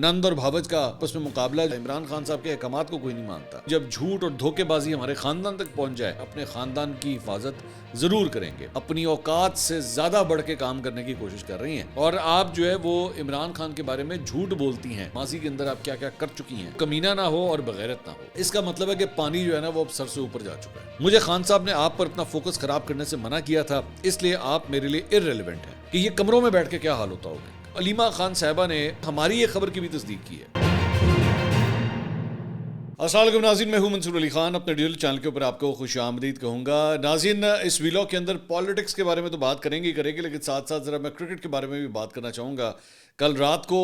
نند اور بھاوج کا آپس میں مقابلہ عمران خان صاحب کے احکامات کو کوئی نہیں مانتا. جب جھوٹ اور دھوکے بازی ہمارے خاندان تک پہنچ جائے اپنے خاندان کی حفاظت ضرور کریں گے. اپنی اوقات سے زیادہ بڑھ کے کام کرنے کی کوشش کر رہی ہیں اور آپ جو ہے وہ عمران خان کے بارے میں جھوٹ بولتی ہیں. ماضی کے اندر آپ کیا کیا کر چکی ہیں, کمینہ نہ ہو اور بغیرت نہ ہو. اس کا مطلب ہے کہ پانی جو ہے نا وہ اب سر سے اوپر جا چکا ہے. مجھے خان صاحب نے آپ پر اپنا فوکس خراب کرنے سے منع کیا تھا, اس لیے آپ میرے لیے ارریلیونٹ ہیں. کہ یہ کمروں میں بیٹھ کے کیا حال ہوتا ہوگا. علیمہ خان صاحبہ نے ہماری یہ خبر کی بھی تصدیق کی ہے. السلام علیکم ناظرین, میں ہوں منصور علی خان. اپنے ڈیجیٹل چینل کے اوپر آپ کو خوش آمدید کہوں گا. ناظرین, اس ویلاگ کے اندر پالیٹکس کے بارے میں تو بات کریں گے لیکن ساتھ ساتھ ذرا میں کرکٹ کے بارے میں بھی بات کرنا چاہوں گا. کل رات کو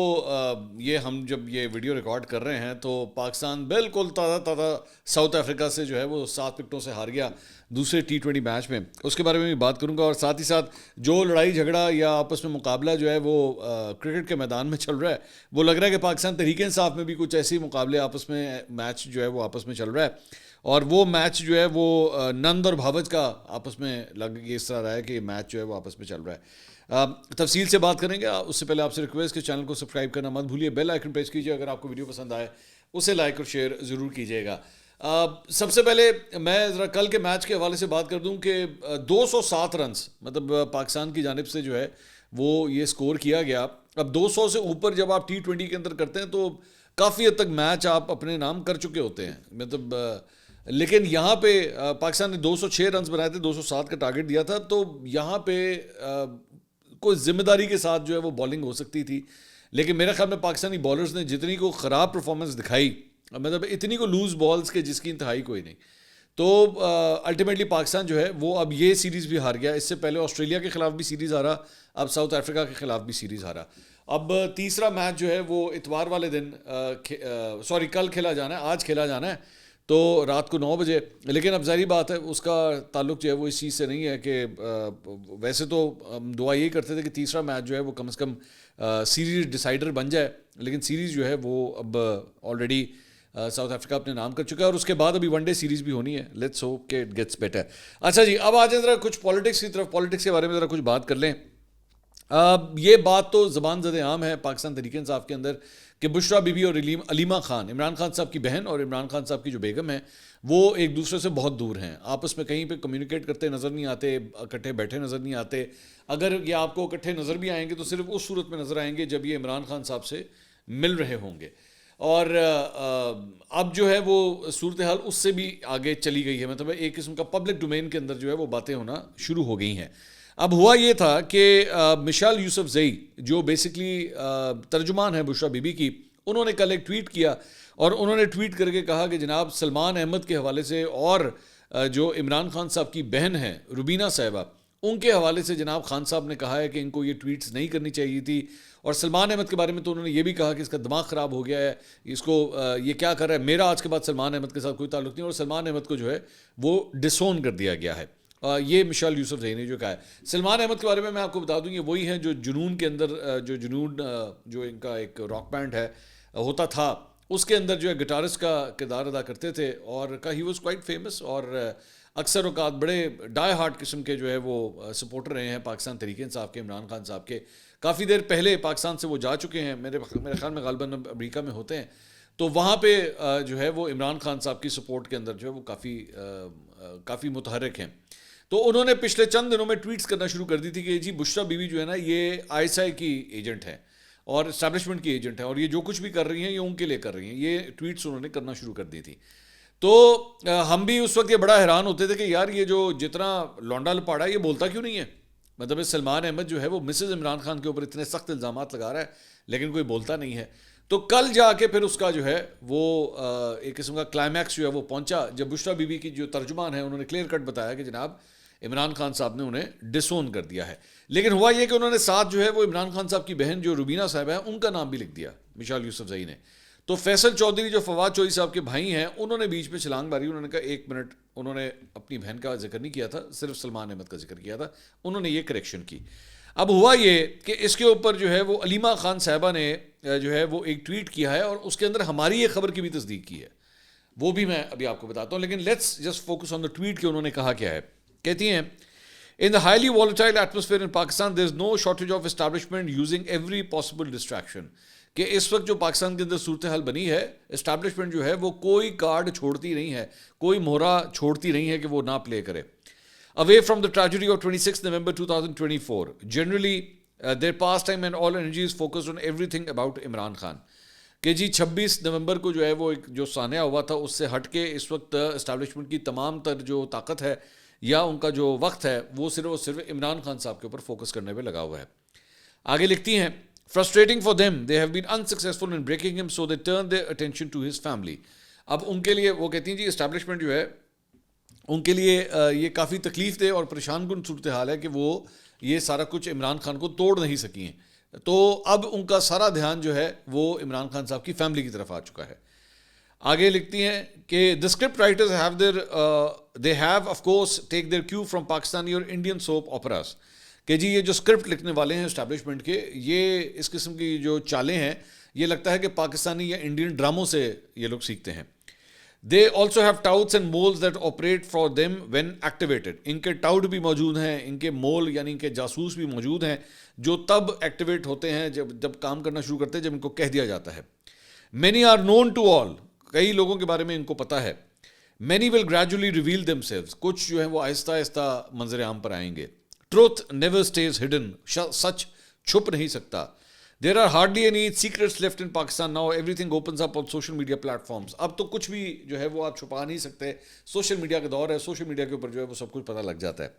ہم جب یہ ویڈیو ریکارڈ کر رہے ہیں تو پاکستان بالکل تازہ ساؤتھ افریقہ سے جو ہے وہ 7 وکٹوں سے ہار گیا دوسرے T20 میچ میں. اس کے بارے میں بھی بات کروں گا اور ساتھ ہی ساتھ جو لڑائی جھگڑا یا آپس میں مقابلہ جو ہے وہ کرکٹ کے میدان میں چل رہا ہے, وہ لگ رہا ہے کہ پاکستان تحریک انصاف میں بھی کچھ ایسے مقابلے آپس میں میچ جو ہے وہ آپس میں چل رہا ہے. اور وہ میچ جو ہے وہ نند اور بھاوج کا آپس میں یہ اس طرح رہا ہے کہ یہ میچ جو ہے وہ آپس میں چل رہا ہے. تفصیل سے بات کریں گے. اس سے پہلے آپ سے ریکویسٹ کہ چینل کو سبسکرائب کرنا مت بھولیے, بیل آئیکن پریس کیجیے. اگر آپ کو ویڈیو پسند آئے اسے لائک اور شیئر ضرور کیجیے گا. سب سے پہلے میں ذرا کل کے میچ کے حوالے سے بات کر دوں کہ 207 رنز مطلب پاکستان کی جانب سے جو ہے وہ یہ سکور کیا گیا. اب 200 سے اوپر جب آپ T20 کے اندر کرتے ہیں تو کافی حد تک میچ آپ اپنے نام کر چکے ہوتے ہیں مطلب. لیکن یہاں پہ پاکستان نے 206 رنز بنائے تھے, 207 کا ٹارگٹ دیا تھا, تو یہاں پہ کوئی ذمہ داری کے ساتھ جو ہے وہ بالنگ ہو سکتی تھی. لیکن میرے خیال میں پاکستانی بالرز نے جتنی کو خراب پرفارمنس دکھائی, مطلب اتنی کو لوز بالز کے جس کی انتہائی کوئی نہیں, تو الٹیمیٹلی پاکستان جو ہے وہ اب یہ سیریز بھی ہار گیا. اس سے پہلے آسٹریلیا کے خلاف بھی سیریز ہارا, اب ساؤتھ افریقہ کے خلاف بھی سیریز ہارا. اب تیسرا میچ جو ہے وہ اتوار والے دن کل کھیلا جانا ہے, آج کھیلا جانا ہے تو رات کو 9 بجے. لیکن اب ظاہری بات ہے اس کا تعلق جو ہے وہ اس چیز سے نہیں ہے کہ ویسے تو ہم دعا یہی کرتے تھے کہ تیسرا میچ جو ہے وہ کم از کم سیریز ڈیسائیڈر بن جائے, لیکن سیریز جو ہے وہ اب آلریڈی ساؤتھ افریقہ اپنے نام کر چکا ہے اور اس کے بعد ابھی ون ڈے سیریز بھی ہونی ہے. لیٹس ہوپ کہ اٹ گیٹس بیٹر. اچھا جی, اب آ جائیں ذرا کچھ پالیٹکس کی طرف. پالیٹکس کے بارے میں ذرا کچھ بات کر لیں. یہ بات تو زبان زد عام ہے پاکستان تحریک انصاف کے اندر کہ بشرا بی بی اور علیمہ خان, عمران خان صاحب کی بہن اور عمران خان صاحب کی جو بیگم ہے, وہ ایک دوسرے سے بہت دور ہیں. آپس میں کہیں پہ کمیونیکیٹ کرتے نظر نہیں آتے, اکٹھے بیٹھے نظر نہیں آتے. اگر یہ آپ کو اکٹھے نظر بھی آئیں گے تو صرف اس صورت میں نظر آئیں گے جب یہ عمران خان صاحب سے مل رہے ہوں گے. اور اب جو ہے وہ صورتحال اس سے بھی آگے چلی گئی ہے, مطلب ایک قسم کا پبلک ڈومین کے اندر جو ہے وہ باتیں ہونا شروع ہو گئی ہیں. اب ہوا یہ تھا کہ مشال یوسف زئی جو بیسکلی ترجمان ہے بشرا بی بی کی, انہوں نے کل ایک ٹویٹ کیا اور انہوں نے ٹویٹ کر کے کہا کہ جناب سلمان احمد کے حوالے سے اور جو عمران خان صاحب کی بہن ہیں روبینہ صاحبہ, ان کے حوالے سے جناب خان صاحب نے کہا ہے کہ ان کو یہ ٹویٹس نہیں کرنی چاہیے تھی. اور سلمان احمد کے بارے میں تو انہوں نے یہ بھی کہا کہ اس کا دماغ خراب ہو گیا ہے, اس کو یہ کیا کر رہا ہے. میرا آج کے بعد سلمان احمد کے ساتھ کوئی تعلق نہیں, اور سلمان احمد کو جو ہے وہ ڈسون کر دیا گیا ہے. یہ مشال یوسف زئی نے جو کہا ہے. سلمان احمد کے بارے میں آپ کو بتا دوں یہ وہی ہیں جو جنون کے اندر جو ان کا ایک راک بینڈ ہے ہوتا تھا, اس کے اندر جو ہے گٹارسٹ کا کردار ادا کرتے تھے اور ہی واز کوائٹ فیمس. اور اکثر اوقات بڑے ڈائی ہارٹ قسم کے جو ہے وہ سپورٹر رہے ہیں پاکستان تحریک انصاف کے, عمران خان صاحب کے. کافی دیر پہلے پاکستان سے وہ جا چکے ہیں, میرے خیال میں غالباً امریکہ میں ہوتے ہیں, تو وہاں پہ جو ہے وہ عمران خان صاحب کی سپورٹ کے اندر جو ہے وہ کافی متحرک ہیں. تو انہوں نے پچھلے چند دنوں میں ٹویٹس کرنا شروع کر دی تھی کہ جی بشرا بی بی جو ہے نا یہ ISI کی ایجنٹ ہے اور اسٹیبلشمنٹ کی ایجنٹ ہے, اور یہ جو کچھ بھی کر رہی ہیں یہ ان کے لیے کر رہی ہیں. یہ ٹویٹس انہوں نے کرنا شروع کر دی تھی. تو ہم بھی اس وقت یہ بڑا حیران ہوتے تھے کہ یار یہ جو جتنا لونڈا لپاڑا ہے یہ بولتا کیوں نہیں ہے. مطلب سلمان احمد جو ہے وہ مسز عمران خان کے اوپر اتنے سخت الزامات لگا رہا ہے لیکن کوئی بولتا نہیں ہے. تو کل جا کے پھر اس کا جو ہے وہ ایک قسم کا کلائمیکس جو ہے وہ پہنچا جب بشرا بی بی کی جو ترجمان ہے انہوں نے کلیئر کٹ بتایا کہ جناب عمران خان صاحب نے انہیں ڈسون کر دیا ہے. لیکن ہوا یہ کہ انہوں نے ساتھ جو ہے وہ عمران خان صاحب کی بہن جو روبینہ صاحب ہے ان کا نام بھی لکھ دیا مشال یوسف زئی نے. تو فیصل چودھری جو فواد چودھری صاحب کے بھائی ہیں انہوں نے بیچ میں چھلانگ ماری. انہوں نے کہا 1 منٹ, انہوں نے اپنی بہن کا ذکر نہیں کیا تھا, صرف سلمان احمد کا ذکر کیا تھا. انہوں نے یہ کریکشن کی. اب ہوا یہ کہ اس کے اوپر جو ہے وہ علیمہ خان صاحبہ نے جو ہے وہ ایک ٹویٹ کیا ہے اور اس کے اندر ہماری یہ خبر کی بھی تصدیق کی ہے, وہ بھی میں ابھی آپ کو بتاتا ہوں. لیکن let's just focus on the tweet کہ انہوں نے کہا کیا ہے. کہتی ہیں In the highly volatile atmosphere in Pakistan, there is no shortage of establishment using every possible distraction. کہ اس وقت جو پاکستان کے اندر صورتحال بنی ہے, اسٹیبلشمنٹ جو ہے وہ کوئی کارڈ چھوڑتی نہیں ہے, کوئی مہرہ چھوڑتی نہیں ہے کہ وہ نہ پلے کرے. Away from the tragedy of 26 November 2024, generally their pastime and all energy is focused on everything about Imran Khan. کہ جی 26 نومبر کو جو ہے وہ ایک جو سانحہ ہوا تھا اس سے ہٹ کے اس وقت اسٹیبلشمنٹ کی تمام تر جو طاقت ہے یا ان کا جو وقت ہے وہ صرف عمران خان صاحب کے اوپر فوکس کرنے پہ لگا ہوا ہے. آگے لکھتی ہیں, frustrating for them, they have been unsuccessful in breaking him, so they turn their attention to his family. اب ان کے لیے وہ کہتی ہیں جی اسٹیبلشمنٹ جو ہے ان کے لیے یہ کافی تکلیف دہ اور پریشان کن صورتحال ہے کہ وہ یہ سارا کچھ عمران خان کو توڑ نہیں سکی ہیں, تو اب ان کا سارا دھیان جو ہے وہ عمران خان صاحب کی فیملی کی طرف آ چکا ہے. آگے لکھتی ہیں کہ the script writers have they have of course take their cue from Pakistani اور Indian soap operas. کہ جی یہ جو اسکرپٹ لکھنے والے ہیں اسٹیبلشمنٹ کے, یہ اس قسم کی جو چالیں ہیں یہ لگتا ہے کہ پاکستانی یا انڈین ڈراموں سے یہ لوگ سیکھتے ہیں. They also have touts and moles that operate for them when activated. ان کے ٹاؤٹ بھی موجود ہیں, ان کے مول یعنی ان کے جاسوس بھی موجود ہیں جو تب ایکٹیویٹ ہوتے ہیں جب کام کرنا شروع کرتے ہیں جب ان کو کہہ دیا جاتا ہے. Many are known to all. کئی لوگوں کے بارے میں ان کو پتہ ہے. Many will gradually reveal themselves. کچھ جو ہیں وہ آہستہ آہستہ منظر عام پر آئیں گے. Truth never stays hidden. سچ چھپ نہیں سکتا. There are hardly any secrets left in Pakistan now. Everything opens up on social media platforms. اب تو کچھ بھی جو ہے وہ آپ چھپا نہیں سکتے, سوشل میڈیا کا دور ہے, سوشل میڈیا کے اوپر جو ہے وہ سب کچھ پتہ لگ جاتا ہے.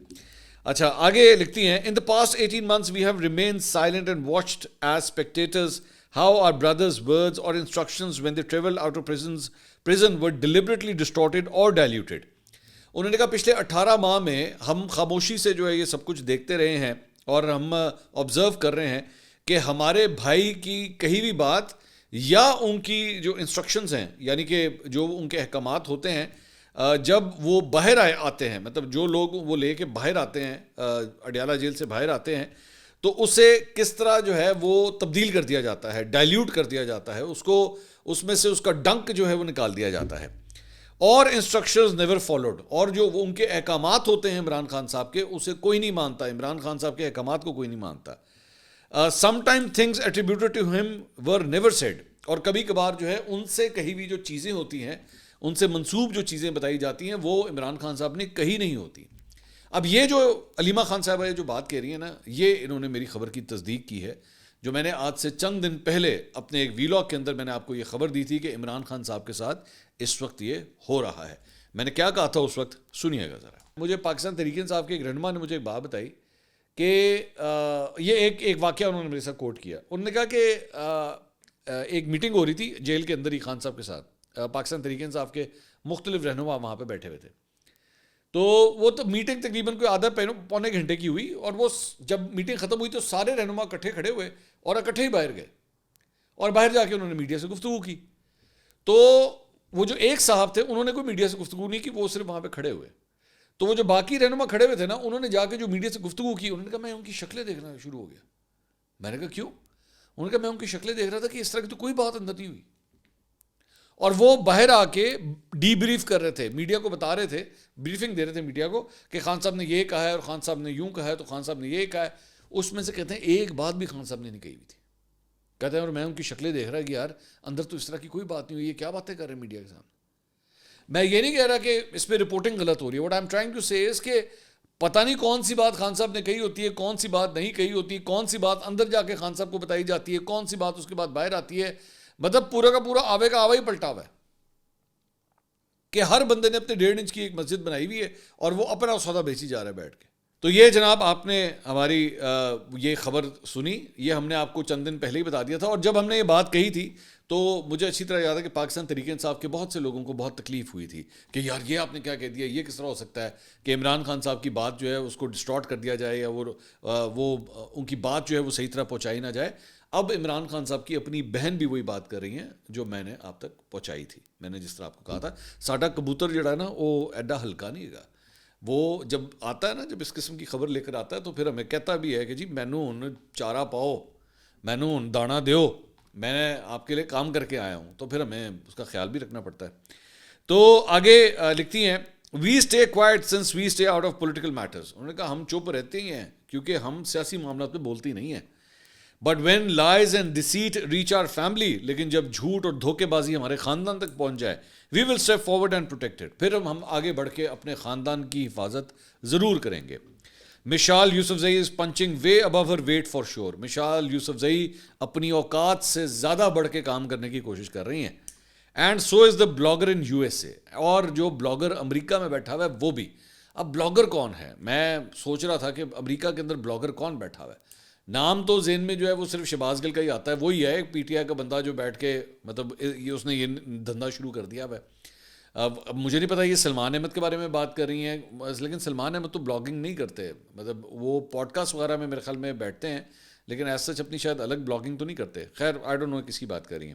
اچھا آگے لکھتی ہیں, in the past 18 months we have remained silent and watched as spectators how our brothers' words or instructions when they traveled out of prison were deliberately distorted or diluted. انہوں نے کہا پچھلے 18 ماہ میں ہم خاموشی سے جو ہے یہ سب کچھ دیکھتے رہے ہیں اور ہم آبزرو کر رہے ہیں کہ ہمارے بھائی کی کہی ہوئی بات یا ان کی جو انسٹرکشنز ہیں یعنی کہ جو ان کے احکامات ہوتے ہیں جب وہ باہر آتے ہیں, مطلب جو لوگ وہ لے کے باہر آتے ہیں اڈیالہ جیل سے باہر آتے ہیں, تو اسے کس طرح جو ہے وہ تبدیل کر دیا جاتا ہے, ڈائلیوٹ کر دیا جاتا ہے, اس کو اس میں سے اس کا ڈنک جو ہے وہ نکال دیا جاتا ہے. اور انسٹرکشنز نیور فالوڈ, اور جو وہ ان کے احکامات ہوتے ہیں عمران خان صاحب کے اسے کوئی نہیں مانتا, عمران خان صاحب کے احکامات کو کوئی نہیں مانتا. Sometimes things attributed to him were never said. اور کبھی کبھار جو ہے ان سے کہی ہوئی جو چیزیں ہوتی ہیں, ان سے منسوب جو چیزیں بتائی جاتی ہیں وہ عمران خان صاحب نے کہی نہیں ہوتی. اب یہ جو علیمہ خان صاحبہ جو بات کہہ رہی ہیں نا, یہ انہوں نے میری خبر کی تصدیق کی ہے جو میں نے آج سے چند دن پہلے اپنے ایک ویلاگ کے اندر میں نے آپ کو یہ خبر دی تھی کہ عمران خان صاحب کے ساتھ اس وقت یہ ہو رہا ہے. میں نے کیا کہا تھا اس وقت, سنیے گا ذرا. مجھے پاکستان تحریک انصاف کے ایک رہنما نے مجھے ایک بات بتائی کہ یہ ایک واقعہ انہوں نے میرے ساتھ کوٹ کیا. انہوں نے کہا کہ ایک میٹنگ ہو رہی تھی جیل کے اندر ہی خان صاحب کے ساتھ, پاکستان تحریک انصاف کے مختلف رہنما وہاں پہ بیٹھے ہوئے تھے. تو وہ تو میٹنگ تقریباً کوئی آدھا پونے گھنٹے کی ہوئی, اور وہ جب میٹنگ ختم ہوئی تو سارے رہنما اکٹھے کھڑے ہوئے اور اکٹھے ہی باہر گئے, اور باہر جا کے انہوں نے میڈیا سے گفتگو کی. تو وہ جو ایک صاحب تھے انہوں نے کوئی میڈیا سے گفتگو نہیں کی, وہ صرف وہاں پہ کھڑے ہوئے. تو وہ جو باقی رہنما کھڑے ہوئے تھے نا, انہوں نے جا کے جو میڈیا سے گفتگو کی, انہوں نے کہا میں ان کی شکلیں دیکھنا شروع ہو گیا. میں نے کہا کیوں؟ انہوں نے کہا میں ان کی شکلیں دیکھ رہا تھا کہ اس طرح کی تو کوئی بات اندر نہیں ہوئی. اور وہ باہر آ کے ڈی بریف کر رہے تھے, میڈیا کو بتا رہے تھے, بریفنگ دے رہے تھے میڈیا کو کہ خان صاحب نے یہ کہا ہے اور خان صاحب نے یوں کہا ہے تو خان صاحب نے یہ کہا ہے. اس میں سے کہتے ہیں ایک بات بھی خان صاحب نے نہیں کہی ہوئی تھی. کہتے ہیں اور میں ان کی شکلیں دیکھ رہا کہ یار اندر تو اس طرح کی کوئی بات نہیں ہوئی, یہ کیا باتیں کر رہے ہیں میڈیا کے سامنے. میں یہ نہیں کہہ رہا کہ اس پہ رپورٹنگ غلط ہو رہی ہے. What I am trying to say is کہ پتہ نہیں کون سی بات خان صاحب نے کہی ہوتی ہے, کون سی بات نہیں کہی ہوتی, کون سی بات اندر جا کے خان صاحب کو بتائی جاتی ہے, کون سی بات اس کے بعد باہر آتی ہے. مطلب پورا کا پورا آوے کا آوا ہی پلٹا ہوا ہے کہ ہر بندے نے اپنے 1.5 انچ کی ایک مسجد بنائی ہوئی ہے اور وہ اپنا سودا بیچی جا رہا ہے بیٹھ کے. تو یہ جناب آپ نے ہماری یہ خبر سنی, یہ ہم نے آپ کو چند دن پہلے ہی بتا دیا تھا. اور جب ہم نے یہ بات کہی تھی تو مجھے اچھی طرح یاد ہے کہ پاکستان تحریک انصاف کے بہت سے لوگوں کو بہت تکلیف ہوئی تھی کہ یار یہ آپ نے کیا کہہ دیا, یہ کس طرح ہو سکتا ہے کہ عمران خان صاحب کی بات جو ہے اس کو ڈسٹارٹ کر دیا جائے یا وہ ان کی بات جو ہے وہ صحیح طرح پہنچائی نہ جائے. اب عمران خان صاحب کی اپنی بہن بھی وہی بات کر رہی ہیں جو میں نے آپ تک پہنچائی تھی. میں نے جس طرح آپ کو کہا تھا ساڈا کبوتر جڑا ہے نا وہ ایڈا ہلکا نہیں ہے. وہ جب آتا ہے نا, جب اس قسم کی خبر لے کر آتا ہے تو پھر ہمیں کہتا بھی ہے کہ جی مینوں ہن چارہ پاؤ, مینوں ہن دانا دیو, میں نے آپ کے لیے کام کر کے آیا ہوں. تو پھر ہمیں اس کا خیال بھی رکھنا پڑتا ہے. تو آگے لکھتی ہیں we stay quiet since we stay out of political matters. انہوں نے کہا ہم چپ رہتے ہی ہیں کیونکہ ہم سیاسی معاملات میں بولتی نہیں ہیں. But when lies and deceit reach our family, لیکن جب جھوٹ اور دھوکے بازی ہمارے خاندان تک پہنچ جائے، وی ول اسٹیپ فارورڈ اینڈ پروٹیکٹڈ، پھر ہم آگے بڑھ کے اپنے خاندان کی حفاظت ضرور کریں گے. Mishal Yousafzai is punching way above her weight for sure. Mishal Yousafzai اپنی اوقات سے زیادہ بڑھ کے کام کرنے کی کوشش کر رہی ہیں. And so is the blogger in you S اے. اور جو بلاگر امریکہ میں بیٹھا ہوا ہے وہ بھی. اب بلاگر کون ہے؟ میں سوچ رہا تھا کہ امریکہ کے اندر بلاگر کون بیٹھا ہوا ہے. نام تو ذہن میں جو ہے وہ صرف شہباز گل کا ہی آتا ہے، وہی ہے پی ٹی آئی کا بندہ جو بیٹھ کے مطلب یہ اس نے یہ دھندا شروع کر دیا ہے. اب مجھے نہیں پتا یہ سلمان احمد کے بارے میں بات کر رہی ہیں، لیکن سلمان احمد تو بلاگنگ نہیں کرتے، مطلب وہ پوڈ کاسٹ وغیرہ میں میرے خیال میں بیٹھتے ہیں، لیکن ایز سچ اپنی شاید الگ بلاگنگ تو نہیں کرتے. خیر آئی ڈونٹ نو کس کی بات کر رہی ہیں.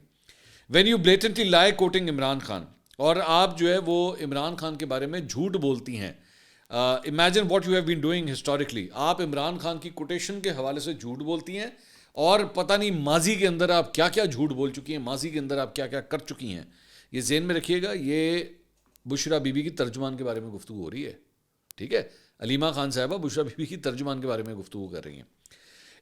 وین یو بلیٹنٹلی لائی کوٹنگ عمران خان، اور آپ جو ہے وہ عمران خان کے بارے میں جھوٹ بولتی ہیں. Imagine what you have been doing historically. آپ عمران خان کی کوٹیشن کے حوالے سے جھوٹ بولتی ہیں، اور پتہ نہیں ماضی کے اندر آپ کیا کیا جھوٹ بول چکی ہیں، ماضی کے اندر آپ کیا کیا کر چکی ہیں. یہ ذہن میں رکھیے گا. یہ بشرا بی بی کی ترجمان کے بارے میں گفتگو ہو رہی ہے، ٹھیک ہے. علیمہ خان صاحبہ بشرا بی بی کی ترجمان کے بارے میں گفتگو کر رہی ہیں.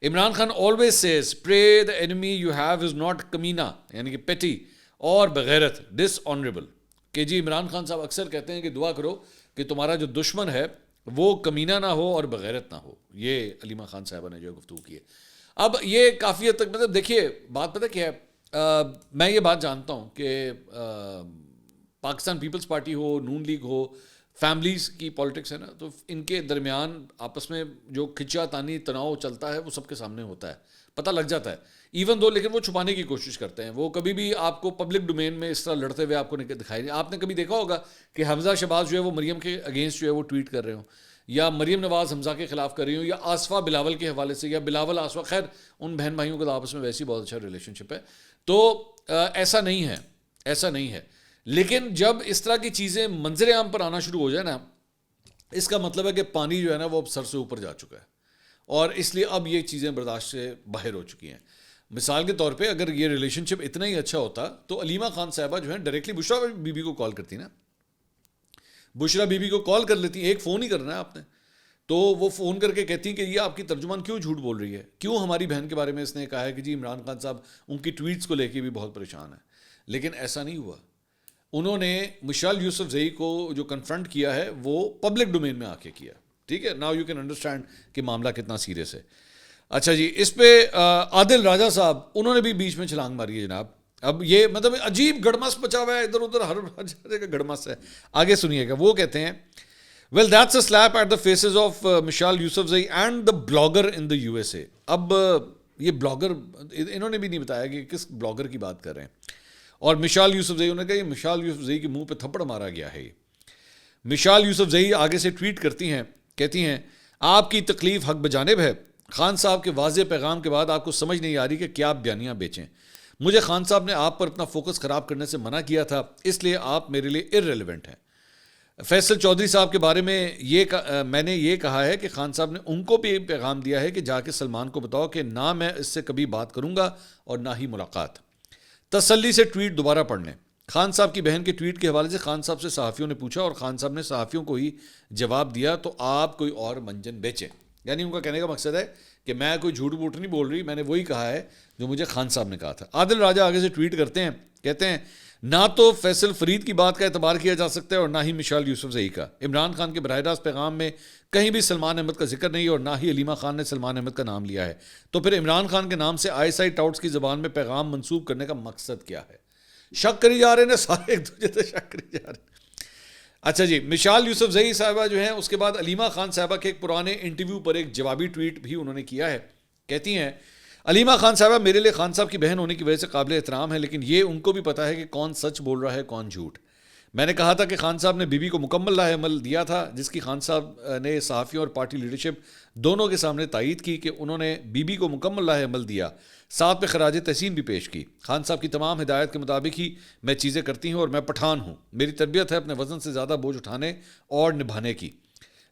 Imran Khan always says pray the enemy you have is not کمینہ، یعنی کہ پیٹی اور بغیرت، ڈس آنریبل. کہ جی عمران خان صاحب اکثر کہتے ہیں کہ دعا کرو کہ تمہارا جو دشمن ہے وہ کمینہ نہ ہو اور بغیرت نہ ہو. یہ علیمہ خان صاحبہ نے جو گفتگو کی ہے. اب یہ کافی حد تک مطلب دیکھیے بات پتہ کیا ہے، میں یہ بات جانتا ہوں کہ پاکستان پیپلز پارٹی ہو، نون لیگ ہو، فیملیز کی پالیٹکس ہے نا، تو ان کے درمیان آپس میں جو کھچا تانی تناؤ چلتا ہے وہ سب کے سامنے ہوتا ہے، پتہ لگ جاتا ہے. ایون دو لیکن وہ چھپانے کی کوشش کرتے ہیں. وہ کبھی بھی آپ کو پبلک ڈومین میں اس طرح لڑتے ہوئے آپ کو دکھائی نہیں. آپ نے کبھی دیکھا ہوگا کہ حمزہ شہباز جو ہے وہ مریم کے اگینسٹ جو ہے وہ ٹویٹ کر رہے ہوں، یا مریم نواز حمزہ کے خلاف کر رہی ہوں، یا آصفہ بلاول کے حوالے سے، یا بلاول آصفہ. خیر ان بہن بھائیوں کا آپس میں ویسے ہی بہت اچھا ریلیشن شپ ہے. تو ایسا نہیں ہے، ایسا نہیں ہے. لیکن جب اس طرح کی چیزیں منظر عام پر آنا شروع ہو جائے نا، اس کا مطلب ہے کہ پانی جو ہے نا وہ اب سر سے اوپر جا چکا ہے، اور اس لیے اب یہ چیزیں برداشت سے باہر ہو چکی ہیں. مثال کے طور پہ اگر یہ ریلیشن شپ اتنا ہی اچھا ہوتا تو علیمہ خان صاحبہ جو ہیں ڈائریکٹلی بشرا بی بی کو کال کرتی نا، بشرا بی بی کو کال کر لیتی. ایک فون ہی کرنا ہے آپ نے، تو وہ فون کر کے کہتی ہیں کہ یہ آپ کی ترجمان کیوں جھوٹ بول رہی ہے، کیوں ہماری بہن کے بارے میں اس نے کہا ہے کہ جی عمران خان صاحب ان کی ٹویٹس کو لے کے بھی بہت پریشان ہیں. لیکن ایسا نہیں ہوا. انہوں نے مشال یوسفزئی کو جو کنفرنٹ کیا ہے وہ پبلک ڈومین میں آ کے کیا، ٹھیک ہے. ناؤ یو کین انڈرسٹینڈ کہ معاملہ کتنا سیریس ہے. اچھا جی، اس پہ عادل راجہ صاحب انہوں نے بھی بیچ میں چھلانگ ماری ہے جناب. اب یہ مطلب عجیب گڑمس پچا ہوا ہے، ادھر ادھر ہر جگہ کا گڑمس ہے. آگے سنیے گا. وہ کہتے ہیں well that's a slap at the faces of Mashal Yousafzai and the blogger in the U S A. اب یہ بلاگر انہوں نے بھی نہیں بتایا کہ کس بلاگر کی بات کر رہے ہیں. اور مشال یوسفزئی، انہوں نے کہا یہ مشال یوسفزئی کے منہ پہ تھپڑ مارا گیا ہے. مشال یوسفزئی آگے سے ٹویٹ کرتی ہیں، کہتی ہیں آپ کی تکلیف حق بجانب ہے. خان صاحب کے واضح پیغام کے بعد آپ کو سمجھ نہیں آ رہی کہ کیا بیانیاں بیچیں. مجھے خان صاحب نے آپ پر اپنا فوکس خراب کرنے سے منع کیا تھا، اس لیے آپ میرے لیے ارریلیونٹ ہیں. فیصل چودھری صاحب کے بارے میں میں نے یہ کہا ہے کہ خان صاحب نے ان کو بھی پیغام دیا ہے کہ جا کے سلمان کو بتاؤ کہ نہ میں اس سے کبھی بات کروں گا اور نہ ہی ملاقات. تسلی سے ٹویٹ دوبارہ پڑھ لیں. خان صاحب کی بہن کے ٹویٹ کے حوالے سے خان صاحب سے صحافیوں نے پوچھا اور خان صاحب نے صحافیوں کو ہی جواب دیا تو آپ کوئی اور منجن بیچیں. یعنی ان کا کہنے کا مقصد ہے کہ میں کوئی جھوٹ بوٹ نہیں بول رہی، میں نے وہی کہا ہے جو مجھے خان صاحب نے کہا تھا. عادل راجہ آگے سے ٹویٹ کرتے ہیں، کہتے ہیں نہ تو فیصل فرید کی بات کا اعتبار کیا جا سکتا ہے اور نہ ہی مشال یوسفزئی کا. عمران خان کے براہ راست پیغام میں کہیں بھی سلمان احمد کا ذکر نہیں اور نہ ہی علیمہ خان نے سلمان احمد کا نام لیا ہے. تو پھر عمران خان کے نام سے آئی سائی ٹاؤٹس کی زبان میں پیغام منسوب کرنے کا مقصد کیا ہے؟ شک کری جا رہے ہیں سارے ایک دوسرے سے شک کری جا رہے ہیں. اچھا جی، مشال یوسفزئی صاحبہ جو ہیں اس کے بعد علیمہ خان صاحبہ کے ایک پرانے انٹرویو پر ایک جوابی ٹویٹ بھی انہوں نے کیا ہے. کہتی ہیں علیمہ خان صاحبہ میرے لیے خان صاحب کی بہن ہونے کی وجہ سے قابل احترام ہے، لیکن یہ ان کو بھی پتہ ہے کہ کون سچ بول رہا ہے کون جھوٹ. میں نے کہا تھا کہ خان صاحب نے بی بی کو مکمل لاہ عمل دیا تھا، جس کی خان صاحب نے صحافیوں اور پارٹی لیڈرشپ دونوں کے سامنے تائید کی کہ انہوں نے بی بی کو مکمل لاہ عمل دیا، ساتھ میں خراج تحسین بھی پیش کی. خان صاحب کی تمام ہدایت کے مطابق ہی میں چیزیں کرتی ہوں اور میں پٹھان ہوں. میری تربیت ہے اپنے وزن سے زیادہ بوجھ اٹھانے اور نبھانے کی.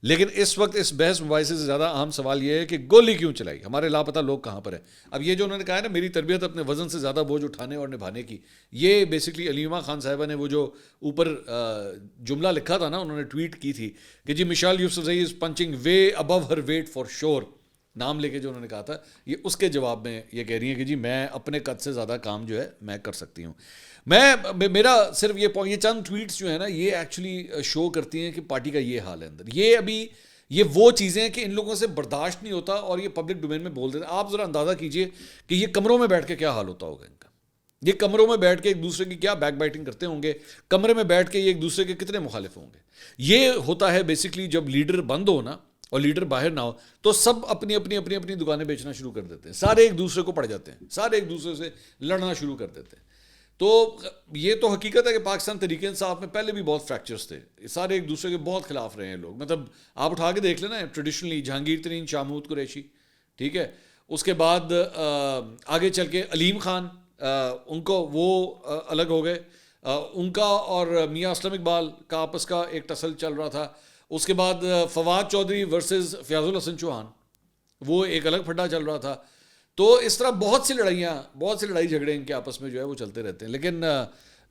لیکن اس وقت اس بحث مباحثے سے زیادہ اہم سوال یہ ہے کہ گولی کیوں چلائی، ہمارے لاپتہ لوگ کہاں پر ہیں. اب یہ جو انہوں نے کہا ہے نا میری تربیت اپنے وزن سے زیادہ بوجھ اٹھانے اور نبھانے کی، یہ بیسکلی علیمہ خان صاحبہ نے وہ جو اوپر جملہ لکھا تھا نا، انہوں نے ٹویٹ کی تھی کہ جی Mishal Yousafzai is punching way above her weight for sure. نام لے کے جو انہوں نے کہا تھا، یہ اس کے جواب میں یہ کہہ رہی ہیں کہ جی میں اپنے قد سے زیادہ کام جو ہے میں کر سکتی ہوں. میرا صرف یہ چند ٹویٹس جو ہیں نا یہ ایکچولی شو کرتی ہیں کہ پارٹی کا یہ حال ہے اندر. یہ وہ چیزیں ہیں کہ ان لوگوں سے برداشت نہیں ہوتا اور یہ پبلک ڈومین میں بول دیتے ہیں. آپ ذرا اندازہ کیجئے کہ یہ کمروں میں بیٹھ کے کیا حال ہوتا ہوگا ان کا. یہ کمروں میں بیٹھ کے ایک دوسرے کی کیا بیک بائٹنگ کرتے ہوں گے, کمرے میں بیٹھ کے یہ ایک دوسرے کے کتنے مخالف ہوں گے. یہ ہوتا ہے بیسکلی جب لیڈر بند ہو نا اور لیڈر باہر نہ ہو تو سب اپنی دکانیں بیچنا شروع کر دیتے ہیں, سارے ایک دوسرے کو پڑ جاتے ہیں, سارے ایک دوسرے سے لڑنا شروع کر دیتے ہیں. تو یہ تو حقیقت ہے کہ پاکستان تحریک انصاف میں پہلے بھی بہت فریکچرز تھے, سارے ایک دوسرے کے بہت خلاف رہے ہیں لوگ. مطلب آپ اٹھا کے دیکھ لینا ٹریڈیشنلی جہانگیر ترین شامود قریشی, ٹھیک ہے, اس کے بعد آگے چل کے علیم خان, ان کو وہ الگ ہو گئے, ان کا اور میاں اسلم اقبال کا آپس کا ایک ٹسل چل رہا تھا. اس کے بعد فواد چودھری ورسز فیاض الحسن چوہان, وہ ایک الگ پھڈا چل رہا تھا. تو اس طرح بہت سی لڑائی جھگڑے ان کے آپس میں جو ہے وہ چلتے رہتے ہیں. لیکن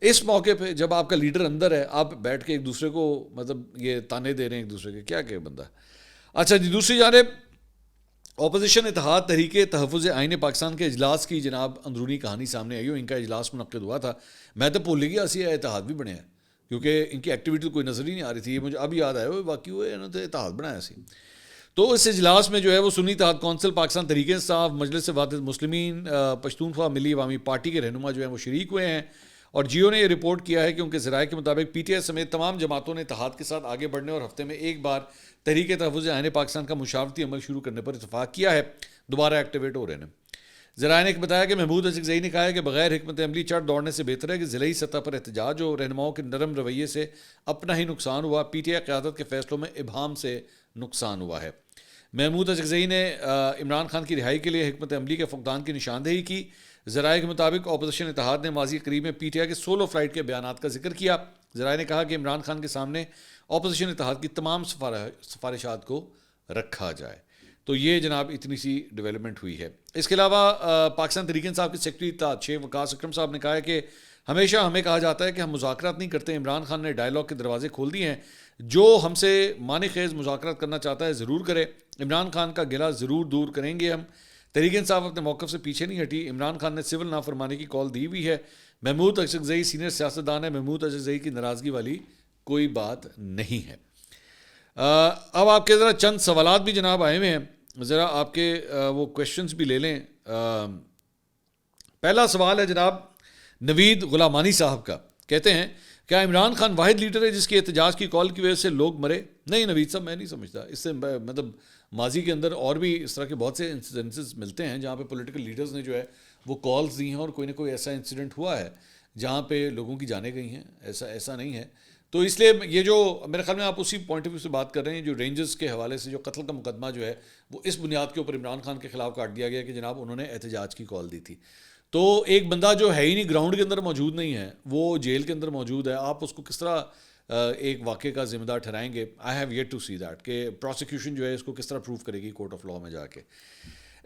اس موقع پہ جب آپ کا لیڈر اندر ہے, آپ بیٹھ کے ایک دوسرے کو مطلب یہ تانے دے رہے ہیں ایک دوسرے کے, کیا کہ بندہ. اچھا جی, دوسری جانب اپوزیشن اتحاد تحریک تحفظ آئین پاکستان کے اجلاس کی جناب اندرونی کہانی سامنے آئی ہو. ان کا اجلاس منعقد ہوا تھا, میں تو بھول گیا سی اتحاد بھی بنے ہیں کیونکہ ان کی ایکٹیویٹی کوئی نظر ہی نہیں آ رہی تھی. یہ مجھے اب یاد آیا ہو باقی وہ انہوں نے اتحاد بنایا سی. تو اس اجلاس میں جو ہے وہ سنی اتحاد کونسل, پاکستان تحریک انصاف, مجلس وحدت المسلمین, پشتونخوا ملی عوامی پارٹی کے رہنما جو ہیں وہ شریک ہوئے ہیں. اور جیو نے یہ رپورٹ کیا ہے کہ ان کے ذرائع کے مطابق پی ٹی آئی سمیت تمام جماعتوں نے اتحاد کے ساتھ آگے بڑھنے اور ہفتے میں ایک بار تحریک تحفظ آئین پاکستان کا مشاورتی عمل شروع کرنے پر اتفاق کیا ہے, دوبارہ ایکٹیویٹ ہو رہے ہیں. ذرائع نے بتایا کہ محمود اذکزئی نے کہا ہے کہ بغیر حکمت عملی چڑھ دوڑنے سے بہتر ہے کہ ضلعی سطح پر احتجاج ہو. رہنماؤں کے نرم رویے سے اپنا ہی نقصان ہوا, پی ٹی آئی قیادت کے فیصلوں میں ابہام سے نقصان ہوا ہے. محمود اذکزئی نے عمران خان کی رہائی کے لیے حکمت عملی کے فقدان کی نشاندہی کی. ذرائع کے مطابق اپوزیشن اتحاد نے ماضی قریب میں پی ٹی آئی کے سولو فلائٹ کے بیانات کا ذکر کیا. ذرائع نے کہا کہ عمران خان کے سامنے اپوزیشن اتحاد کی تمام سفارشات کو رکھا جائے. تو یہ جناب اتنی سی ڈیولپمنٹ ہوئی ہے. اس کے علاوہ پاکستان تحریک انصاف کے سیکرٹری اتحاد شیخ وقاص اکرم صاحب نے کہا ہے کہ ہمیشہ ہمیں کہا جاتا ہے کہ ہم مذاکرات نہیں کرتے. عمران خان نے ڈائلاگ کے دروازے کھول دیے ہیں, جو ہم سے معنی خیز مذاکرات کرنا چاہتا ہے ضرور کرے. عمران خان کا گلہ ضرور دور کریں گے ہم. تحریک انصاف اپنے موقف سے پیچھے نہیں ہٹی. عمران خان نے سول نافرمانی کی کال دی ہوئی ہے. محمود اذکزئی سینئر سیاستدان ہے, محمود اذکزئی کی ناراضگی والی کوئی بات نہیں ہے. اب آپ کے ذرا چند سوالات بھی جناب آئے ہوئے ہیں, ذرا آپ کے وہ کویشچنز بھی لے لیں. پہلا سوال ہے جناب نوید غلامانی صاحب کا, کہتے ہیں کیا عمران خان واحد لیڈر ہے جس کی احتجاج کی کال کی وجہ سے لوگ مرے؟ نہیں نوید صاحب, میں نہیں سمجھتا. اس سے مطلب ماضی کے اندر اور بھی اس طرح کے بہت سے انسیڈنسز ملتے ہیں جہاں پہ پولیٹیکل لیڈرز نے جو ہے وہ کالز دی ہیں اور کوئی نہ کوئی ایسا انسیڈنٹ ہوا ہے جہاں پہ لوگوں کی جانیں گئی ہیں. ایسا نہیں ہے. تو اس لیے یہ جو میرے خیال میں آپ اسی پوائنٹ آف ویو سے بات کر رہے ہیں, جو رینجرز کے حوالے سے جو قتل کا مقدمہ جو ہے وہ اس بنیاد کے اوپر عمران خان کے خلاف کاٹ دیا گیا کہ جناب انہوں نے احتجاج کی کال دی تھی. تو ایک بندہ جو ہے ہی نہیں, گراؤنڈ کے اندر موجود نہیں ہے, وہ جیل کے اندر موجود ہے, آپ اس کو کس طرح ایک واقعے کا ذمہ دار ٹھہرائیں گے؟ I have yet to see that کہ پروسیکیوشن جو ہے اس کو کس طرح پروف کرے گی کورٹ آف لاء میں جا کے.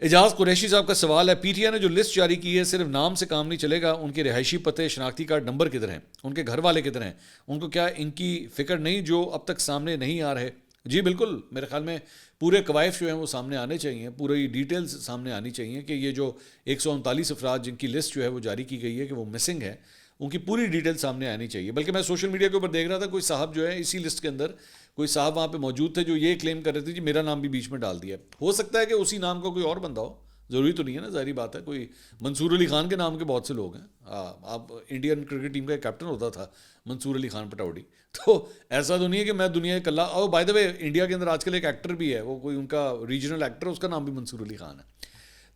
اعجاز قریشی صاحب کا سوال ہے, پی ٹی آئی نے جو لسٹ جاری کی ہے صرف نام سے کام نہیں چلے گا, ان کے رہائشی پتے, شناختی کارڈ نمبر کدھر ہیں, ان کے گھر والے کدھر ہیں, ان کو کیا ان کی فکر نہیں جو اب تک سامنے نہیں آ رہے؟ جی بالکل, میرے خیال میں پورے قوائف جو ہیں وہ سامنے آنے چاہیے, پوری ڈیٹیلز سامنے آنی چاہیے کہ یہ جو 139 افراد جن کی لسٹ جو ہے وہ جاری کی گئی ہے کہ وہ مسنگ ہے, ان کی پوری ڈیٹیل سامنے آنی چاہیے. بلکہ میں سوشل میڈیا کے اوپر دیکھ رہا تھا کوئی صاحب جو ہے اسی لسٹ کے اندر کوئی صاحب وہاں پہ موجود تھے جو یہ کلیم کر رہے تھے جی میرا نام بھی بیچ میں ڈال دیا. ہو سکتا ہے کہ اسی نام کا کوئی اور بندہ ہو, ضروری تو نہیں ہے نا, ظاہری بات ہے. کوئی منصور علی خان کے نام کے بہت سے لوگ ہیں. آپ انڈین کرکٹ ٹیم کا ایک کیپٹن ہوتا تھا منصور علی خان پٹوڑی, تو ایسا تو نہیں ہے کہ میں دنیا کے کلا. اور بائی دا وے انڈیا کے اندر آج کل ایک ایکٹر بھی ہے, وہ کوئی ان کا ریجنل ایکٹر ہے, اس کا نام بھی منصور علی خان ہے.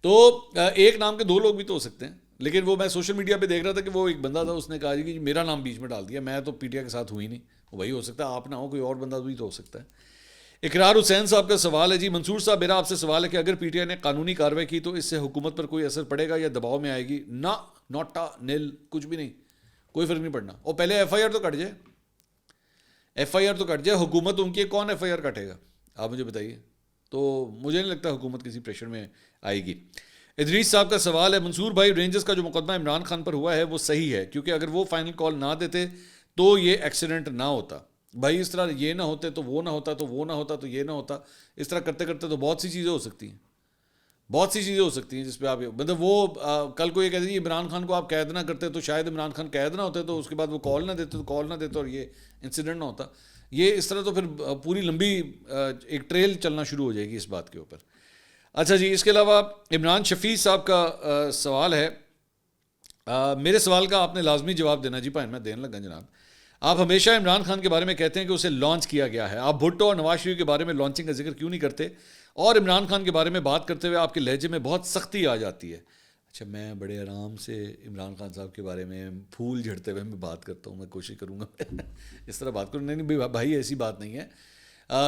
تو ایک نام کے دو لوگ بھی تو ہو سکتے ہیں. لیکن وہ میں سوشل میڈیا پہ دیکھ رہا تھا کہ وہ ایک بندہ تھا, اس نے کہا کہ میرا نام بیچ میں ڈال دیا, میں تو پی ٹی آئی کے ساتھ ہوئی نہیں. وہی ہو سکتا ہے, آپ نہ ہو, کوئی اور بندہ بھی تو ہو سکتا ہے. اقرار حسین صاحب کا سوال ہے, جی منصور صاحب میرا آپ سے سوال ہے کہ اگر پی ٹی آئی نے قانونی کارروائی کی تو اس سے حکومت پر کوئی اثر پڑے گا یا دباؤ میں آئے گی؟ نہ, نوٹا نیل, کچھ بھی نہیں, کوئی فرق نہیں پڑنا. اور پہلے ایف آئی آر تو کٹ جائے, ایف آئی آر تو کٹ جائے. حکومت ان کی, کون ایف آئی آر کٹے گا آپ مجھے بتائیے؟ تو مجھے نہیں لگتا حکومت کسی پریشر میں آئے گی. ادریس صاحب کا سوال ہے, منصور بھائی رینجرز کا جو مقدمہ عمران خان پر ہوا ہے وہ صحیح ہے کیونکہ اگر وہ فائنل کال نہ دیتے تو یہ ایکسیڈنٹ نہ ہوتا. بھائی اس طرح یہ نہ ہوتے تو وہ نہ ہوتا, تو وہ نہ ہوتا تو یہ نہ ہوتا. اس طرح کرتے کرتے تو بہت سی چیزیں ہو سکتی ہیں. بہت سی چیزیں ہو سکتی ہیں جس پہ آپ مطلب وہ کل کو یہ کہتے ہیں عمران خان کو آپ قید نہ کرتے تو شاید عمران خان قید نہ ہوتے، تو اس کے بعد وہ کال نہ دیتے، تو کال نہ دیتے اور یہ انسیڈنٹ نہ ہوتا. یہ اس طرح تو پھر پوری لمبی ایک ٹریل چلنا شروع ہو جائے گی اس بات کے اوپر. اچھا جی، اس کے علاوہ عمران شفیع صاحب کا سوال ہے. میرے سوال کا آپ نے لازمی جواب دینا. جی بھائی میں دینے لگا جناب. آپ ہمیشہ عمران خان کے بارے میں کہتے ہیں کہ اسے لانچ کیا گیا ہے، آپ بھٹو اور نواز شریف کے بارے میں لانچنگ کا ذکر کیوں نہیں کرتے؟ اور عمران خان کے بارے میں بات کرتے ہوئے آپ کے لہجے میں بہت سختی آ جاتی ہے. اچھا، میں بڑے آرام سے عمران خان صاحب کے بارے میں پھول جھڑتے ہوئے میں بات کرتا ہوں، میں کوشش کروں گا اس طرح بات کروں. نہیں بھائی ایسی بات نہیں ہے.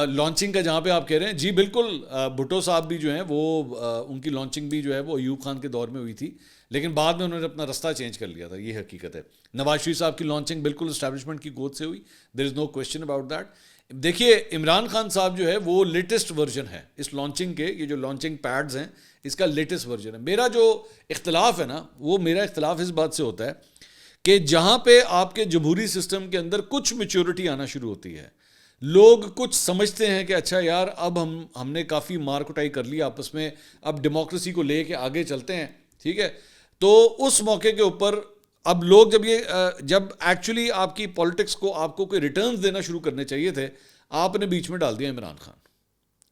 لانچنگ کا جہاں پہ آپ کہہ رہے ہیں، جی بالکل، بھٹو صاحب بھی جو ہیں وہ ان کی لانچنگ بھی جو ہے وہ ایوب خان کے دور میں ہوئی تھی، لیکن بعد میں انہوں نے اپنا رستہ چینج کر لیا تھا، یہ حقیقت ہے. نواز شریف صاحب کی لانچنگ بالکل اسٹیبلشمنٹ کی گود سے ہوئی، دیر از نو کویسچن اباؤٹ دیٹ. دیکھیے عمران خان صاحب جو ہے وہ لیٹسٹ ورژن ہے اس لانچنگ کے، یہ جو لانچنگ پیڈز ہیں اس کا لیٹسٹ ورژن ہے. میرا جو اختلاف ہے نا، وہ میرا اختلاف اس بات سے ہوتا ہے کہ جہاں پہ آپ کے جمہوری سسٹم کے اندر کچھ میچورٹی آنا شروع ہوتی ہے، لوگ کچھ سمجھتے ہیں کہ اچھا یار اب ہم نے کافی مار کٹائی کر لی آپس میں، اب ڈیموکریسی کو لے کے آگے چلتے ہیں، ٹھیک ہے. تو اس موقع کے اوپر اب لوگ جب ایکچولی آپ کی پولیٹکس کو آپ کو کوئی ریٹرنز دینا شروع کرنے چاہیے تھے، آپ نے بیچ میں ڈال دیا عمران خان.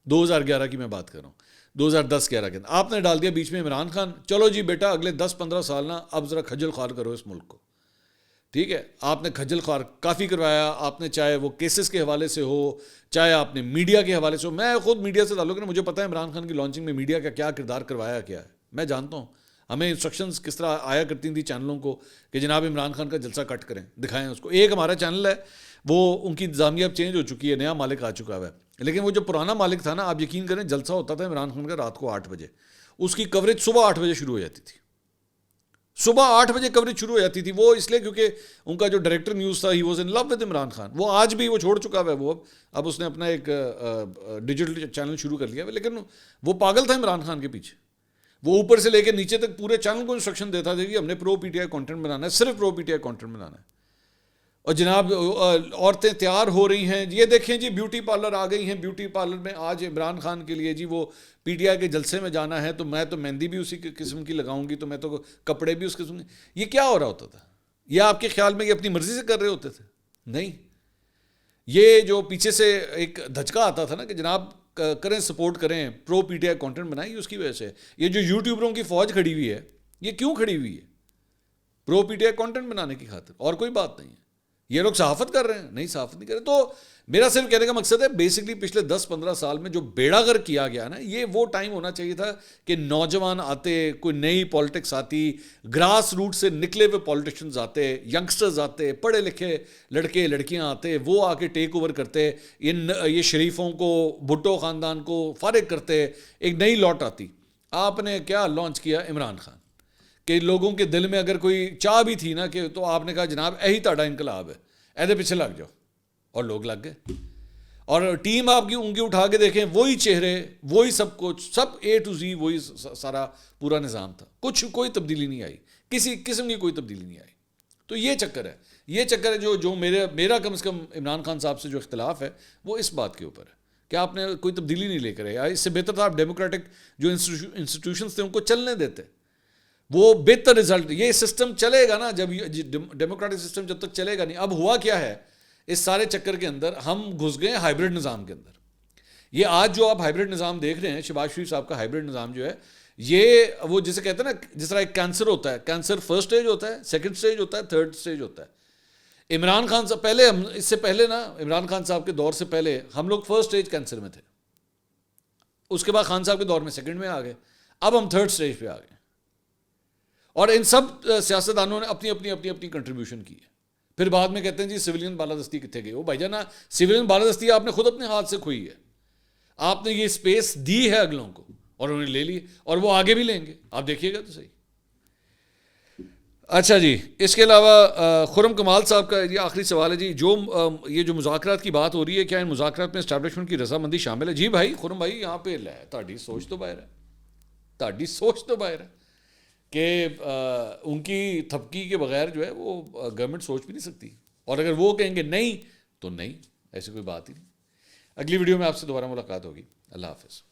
2011 کی میں بات کر رہا ہوں، 2010-11 کے اندر آپ نے ڈال دیا بیچ میں عمران خان. چلو جی بیٹا اگلے 10-15 سال نا اب ذرا کھجل خوار کرو اس ملک کو، ٹھیک ہے. آپ نے کھجل خوار کافی کروایا، آپ نے چاہے وہ کیسز کے حوالے سے ہو، چاہے آپ نے میڈیا کے حوالے سے ہو. میں خود میڈیا سے تعلق ہے، مجھے پتہ ہے عمران خان کی لانچنگ میں میڈیا کا کیا کردار کروایا کیا ہے، میں جانتا ہوں. ہمیں انسٹرکشنز کس طرح آیا کرتی تھیں چینلوں کو کہ جناب عمران خان کا جلسہ کٹ کریں، دکھائیں اس کو. ایک ہمارا چینل ہے وہ ان کی انتظامیہ اب چینج ہو چکی ہے، نیا مالک آ چکا ہے، لیکن وہ جو پرانا مالک تھا نا، آپ یقین کریں جلسہ ہوتا تھا عمران خان کا رات کو 8 بجے، اس کی کوریج صبح 8 بجے شروع ہو جاتی تھی. صبح 8 بجے کوریج شروع ہو جاتی تھی. وہ اس لیے کیونکہ ان کا جو ڈائریکٹر نیوز تھا، he was in love with Imran Khan. وہ آج بھی وہ چھوڑ چکا ہے، وہ اب اس نے اپنا ایک ڈیجیٹل چینل شروع کر لیا ہے، لیکن وہ پاگل تھا عمران خان کے پیچھے. وہ اوپر سے لے کے نیچے تک پورے چینل کو انسٹرکشن دیتا تھا کہ ہم نے پرو پی ٹی آئی کانٹینٹ بنانا ہے، صرف پرو پی ٹی آئی کانٹینٹ بنانا ہے. اور جناب عورتیں تیار ہو رہی ہیں، یہ دیکھیں جی بیوٹی پارلر آ گئی ہیں، بیوٹی پارلر میں آج عمران خان کے لیے جی وہ پی ٹی آئی کے جلسے میں جانا ہے، تو میں تو مہندی بھی اسی قسم کی لگاؤں گی، تو میں تو کپڑے بھی اس قسم کے. یہ کیا ہو رہا ہوتا تھا؟ یہ آپ کے خیال میں یہ اپنی مرضی سے کر رہے ہوتے تھے؟ نہیں، یہ جو پیچھے سے ایک دھچکا آتا تھا نا کہ جناب کریں سپورٹ کریں، پرو پی ٹی آئی کانٹینٹ بنائیں، اس کی وجہ سے یہ جو یوٹیوبروں کی فوج کھڑی ہوئی ہے، یہ کیوں کھڑی ہوئی ہے؟ پرو پی ٹی آئی کانٹینٹ بنانے کی خاطر، اور کوئی بات نہیں ہے. یہ لوگ صحافت کر رہے ہیں؟ نہیں، صحافت نہیں کر رہے. تو میرا صرف کہنے کا مقصد ہے بیسکلی پچھلے 10-15 سال میں جو بیڑا گر کیا گیا نا، یہ وہ ٹائم ہونا چاہیے تھا کہ نوجوان آتے، کوئی نئی پالیٹکس آتی، گراس روٹ سے نکلے ہوئے پالیٹیشنز آتے، ینگسٹرز آتے، پڑھے لکھے لڑکے لڑکیاں آتے، وہ آ کے ٹیک اوور کرتے، یہ شریفوں کو، بھٹو خاندان کو فارغ کرتے، ایک نئی لوٹ آتی. آپ نے کیا لانچ کیا؟ عمران خان. کہ لوگوں کے دل میں اگر کوئی چاہ بھی تھی نا کہ، تو آپ نے کہا جناب یہی تہاڈا انقلاب ہے، ایدے پیچھے لگ جاؤ، اور لوگ لگ گئے. اور ٹیم آپ کی ان کی اٹھا کے دیکھیں، وہی چہرے، وہی سب کچھ، سب اے ٹو زی وہی سارا پورا نظام تھا، کوئی تبدیلی نہیں آئی، کسی قسم کی کوئی تبدیلی نہیں آئی. تو یہ چکر ہے جو میرا کم از کم عمران خان صاحب سے جو اختلاف ہے وہ اس بات کے اوپر ہے کہ آپ نے کوئی تبدیلی نہیں لے کر آئے. اس سے بہتر تھا آپ ڈیموکریٹک جو انسٹیٹیوشنس تھے ان کو چلنے دیتے، وہ بہتر رزلٹ. یہ سسٹم چلے گا نا، جب ڈیموکریٹک سسٹم جب تک چلے گا نہیں. اب ہوا کیا ہے اس سارے چکر کے اندر، ہم گھس گئے ہائیبرڈ نظام کے اندر. یہ آج جو آپ ہائیبرڈ نظام دیکھ رہے ہیں، شہباز شریف صاحب کا ہائیبرڈ نظام جو ہے، یہ وہ جسے کہتے ہیں نا، جس طرح ایک کینسر ہوتا ہے، کینسر فرسٹ سٹیج ہوتا ہے، سیکنڈ سٹیج ہوتا ہے، تھرڈ سٹیج ہوتا ہے. عمران خان صاحب اس سے پہلے نا، عمران خان صاحب کے دور سے پہلے ہم لوگ فرسٹ سٹیج کینسر میں تھے، اس کے بعد خان صاحب کے دور میں سیکنڈ میں آ گئے، اب ہم تھرڈ سٹیج پہ آ گئے. اور ان سب سیاستدانوں نے اپنی اپنی اپنی اپنی کنٹریبیوشن کی ہے. پھر بعد میں کہتے ہیں جی سویلین بالادستی کتنے گئی؟ وہ بھائی جانا، سویلین بالادستی آپ نے خود اپنے ہاتھ سے کھوئی ہے. آپ نے یہ اسپیس دی ہے اگلوں کو اور انہوں نے لے لی، اور وہ آگے بھی لیں گے، آپ دیکھیے گا تو صحیح. اچھا جی، اس کے علاوہ خرم کمال صاحب کا یہ آخری سوال ہے جی، یہ جو مذاکرات کی بات ہو رہی ہے، کیا ان مذاکرات میں اسٹیبلشمنٹ کی رضامندی شامل ہے؟ جی بھائی خرم بھائی، یہاں پہ تہاڈی سوچ تو باہر ہے کہ ان کی تھپکی کے بغیر جو ہے وہ گورنمنٹ سوچ بھی نہیں سکتی، اور اگر وہ کہیں گے نہیں تو نہیں، ایسی کوئی بات ہی نہیں. اگلی ویڈیو میں آپ سے دوبارہ ملاقات ہوگی. اللہ حافظ.